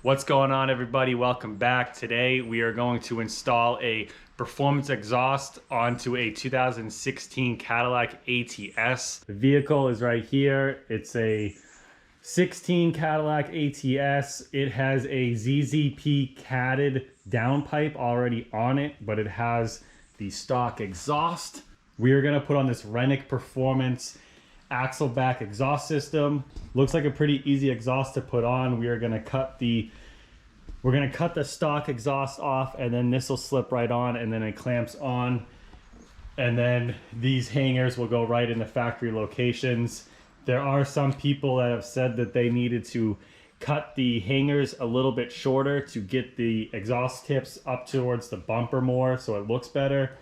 What's going on, everybody? Welcome back. Today we are going to install a performance exhaust onto a 2016 Cadillac ATS. The vehicle is right here. It's a 16 Cadillac ATS. It has a ZZP catted downpipe already on it, but it has the stock exhaust. We are going to put on this Renick Performance axle back exhaust system. Looks like a pretty easy exhaust to put on. We're gonna cut the stock exhaust off, and then this will slip right on, and then it clamps on, and then these hangers will go right in the factory locations. There are some people that have said that they needed to cut the hangers a little bit shorter to get the exhaust tips up towards the bumper more so it looks better.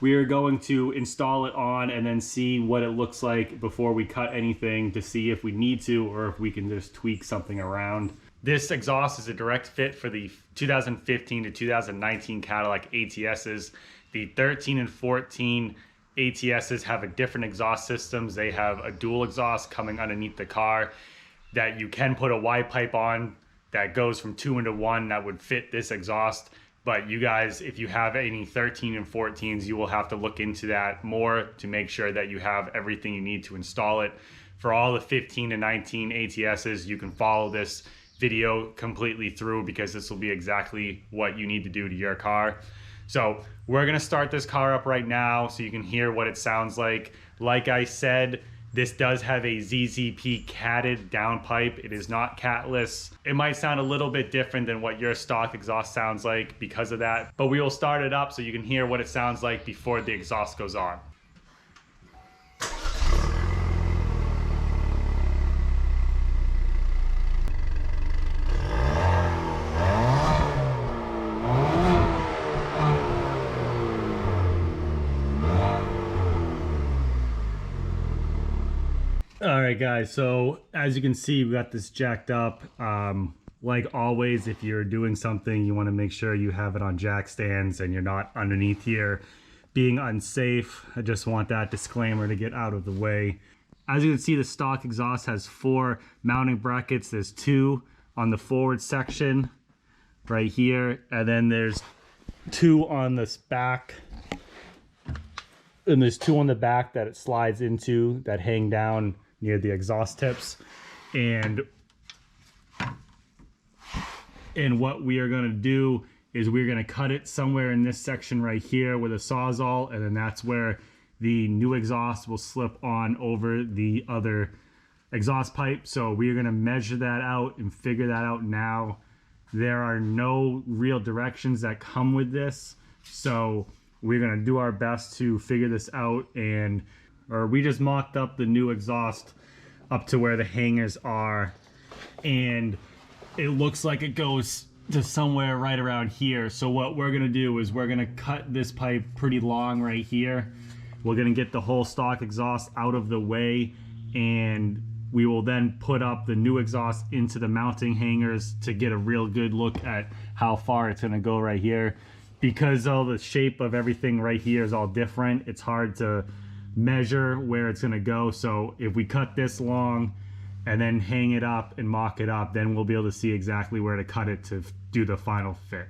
We are going to install it on and then see what it looks like before we cut anything to see if we need to or if we can just tweak something around. This exhaust is a direct fit for the 2015 to 2019 Cadillac ATSs. The 13 and 14 ATSs have a different exhaust systems. They have a dual exhaust coming underneath the car that you can put a Y pipe on that goes from 2 into 1 that would fit this exhaust. But you guys, if you have any 13 and 14s, you will have to look into that more to make sure that you have everything you need to install it. For all the 15 to 19 ATSs, you can follow this video completely through because this will be exactly what you need to do to your car. So we're gonna start this car up right now so you can hear what it sounds like. Like I said, this does have a ZZP catted downpipe. It is not catless. It might sound a little bit different than what your stock exhaust sounds like because of that, but we will start it up so you can hear what it sounds like before the exhaust goes on. All right, guys, so as you can see, we got this jacked up. Like always, if you're doing something, you want to make sure you have it on jack stands and you're not underneath here being unsafe. I just want that disclaimer to get out of the way. As you can see, the stock exhaust has 4 mounting brackets. There's 2 on the forward section right here, and then there's 2 on this back. And there's 2 on the back that it slides into that hang down near the exhaust tips. And what we are going to do is we're going to cut it somewhere in this section right here with a Sawzall, and then that's where the new exhaust will slip on over the other exhaust pipe. So we're going to measure that out and figure that out now. There are no real directions that come with this, so we're going to do our best to figure this out. We just mocked up the new exhaust up to where the hangers are, and it looks like it goes to somewhere right around here. So what we're going to do is we're going to cut this pipe pretty long right here. We're going to get the whole stock exhaust out of the way, and we will then put up the new exhaust into the mounting hangers to get a real good look at how far it's going to go right here. Because all the shape of everything right here is all different, it's hard to measure where it's going to go. So if we cut this long and then hang it up and mock it up, then we'll be able to see exactly where to cut it to do the final fit.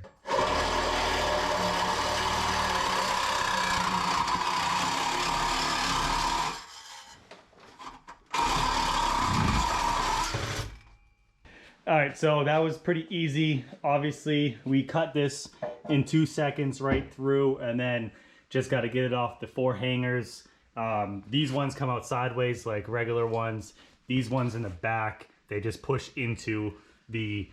All right, so that was pretty easy. Obviously, we cut this in 2 seconds right through, and then just got to get it off the 4 hangers. These ones come out sideways like regular ones. These ones in the back, they just push into the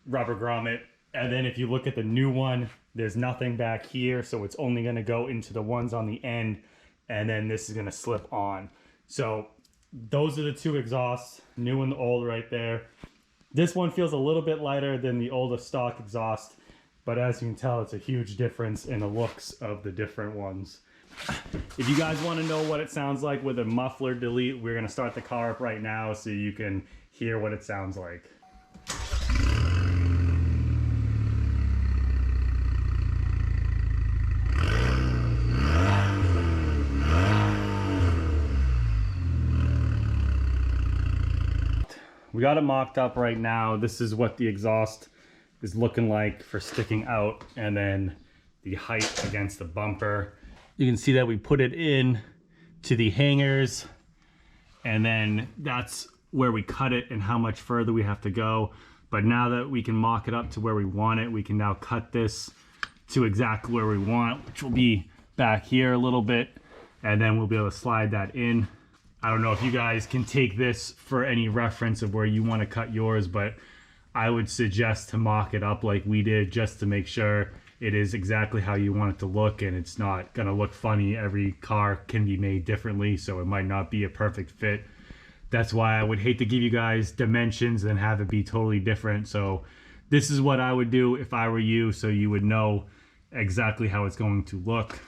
rubber grommet. And then if you look at the new one, there's nothing back here, so it's only going to go into the ones on the end, and then this is going to slip on. So those are the 2 exhausts, new and the old right there. This one feels a little bit lighter than the older stock exhaust, but as you can tell, it's a huge difference in the looks of the different ones. If you guys want to know what it sounds like with a muffler delete, we're going to start the car up right now so you can hear what it sounds like. we got it mocked up right now. This is what the exhaust is looking like for sticking out, and then the height against the bumper. You can see that we put it in to the hangers, and then that's where we cut it and how much further we have to go. But now that we can mock it up to where we want it, we can now cut this to exactly where we want, which will be back here a little bit, and then we'll be able to slide that in. I don't know if you guys can take this for any reference of where you want to cut yours, but I would suggest to mock it up like we did, just to make sure it is exactly how you want it to look, and it's not gonna look funny. Every car can be made differently, so it might not be a perfect fit. That's why I would hate to give you guys dimensions and have it be totally different. So this is what I would do if I were you, so you would know exactly how it's going to look.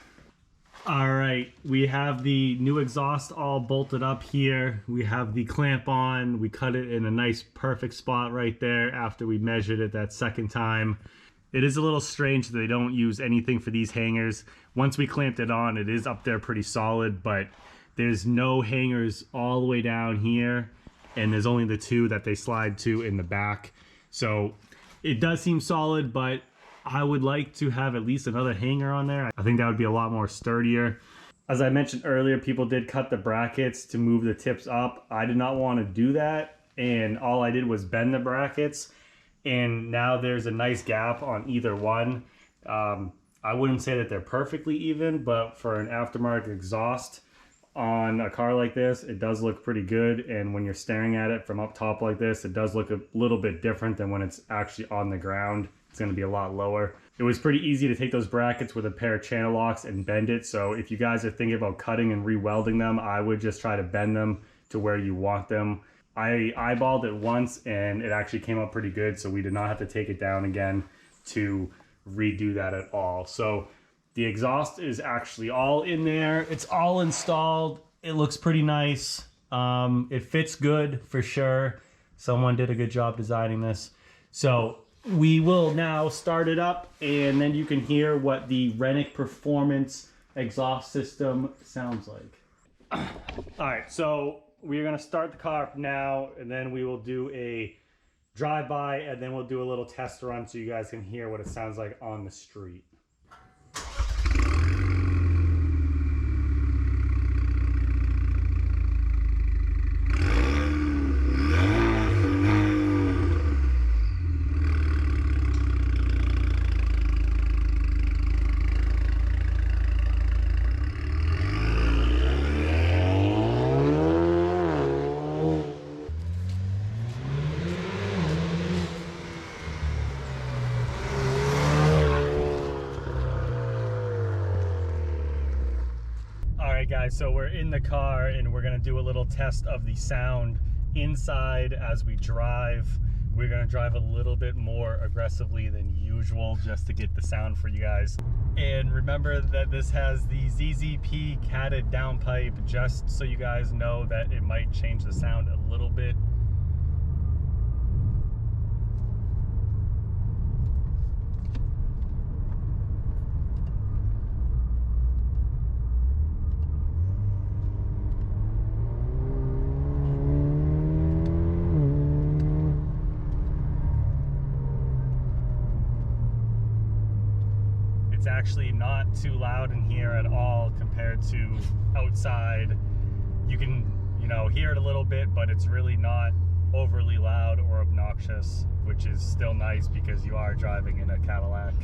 All right, we have the new exhaust all bolted up here. We have the clamp on. We cut it in a nice perfect spot right there after we measured it that second time. It is a little strange that they don't use anything for these hangers. Once we clamped it on, it is up there pretty solid, but there's no hangers all the way down here, and there's only the two that they slide to in the back. So it does seem solid, but I would like to have at least another hanger on there. I think that would be a lot more sturdier. As I mentioned earlier, people did cut the brackets to move the tips up. I did not want to do that, and all I did was bend the brackets, and now there's a nice gap on either one. I wouldn't say that they're perfectly even, but for an aftermarket exhaust on a car like this, it does look pretty good. And when you're staring at it from up top like this, it does look a little bit different than when it's actually on the ground. It's going to be a lot lower. It was pretty easy to take those brackets with a pair of channel locks and bend it. So if you guys are thinking about cutting and re-welding them, I would just try to bend them to where you want them. I eyeballed it once and it actually came up pretty good, so we did not have to take it down again to redo that at all. So the exhaust is actually all in there. It's all installed. It looks pretty nice. It fits good for sure. Someone did a good job designing this. So we will now start it up, and then you can hear what the Renick Performance exhaust system sounds like. All right, so we're gonna start the car up now, and then we will do a drive-by, and then we'll do a little test run so you guys can hear what it sounds like on the street. Guys, so we're in the car and we're gonna do a little test of the sound inside as we drive. We're gonna drive a little bit more aggressively than usual just to get the sound for you guys. And remember that this has the ZZP catted downpipe, just so you guys know that it might change the sound a little bit. It's actually not too loud in here at all compared to outside. You can, hear it a little bit, but it's really not overly loud or obnoxious, which is still nice because you are driving in a Cadillac.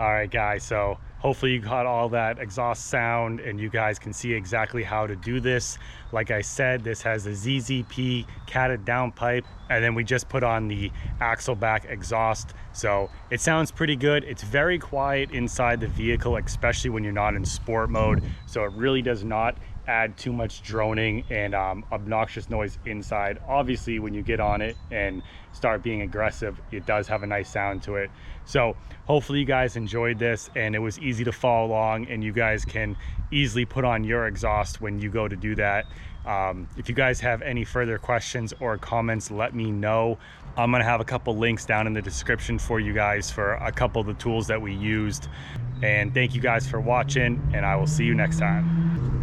All right, guys, so hopefully you got all that exhaust sound and you guys can see exactly how to do this. Like I said, this has a ZZP catted downpipe, and then we just put on the axle back exhaust. So it sounds pretty good. It's very quiet inside the vehicle, especially when you're not in sport mode. So it really does not add too much droning and obnoxious noise inside. Obviously, when you get on it and start being aggressive, it does have a nice sound to it. So hopefully you guys enjoyed this and it was easy to follow along, and you guys can easily put on your exhaust when you go to do that. If you guys have any further questions or comments, let me know. I'm gonna have a couple links down in the description for you guys for a couple of the tools that we used. And thank you guys for watching, and I will see you next time.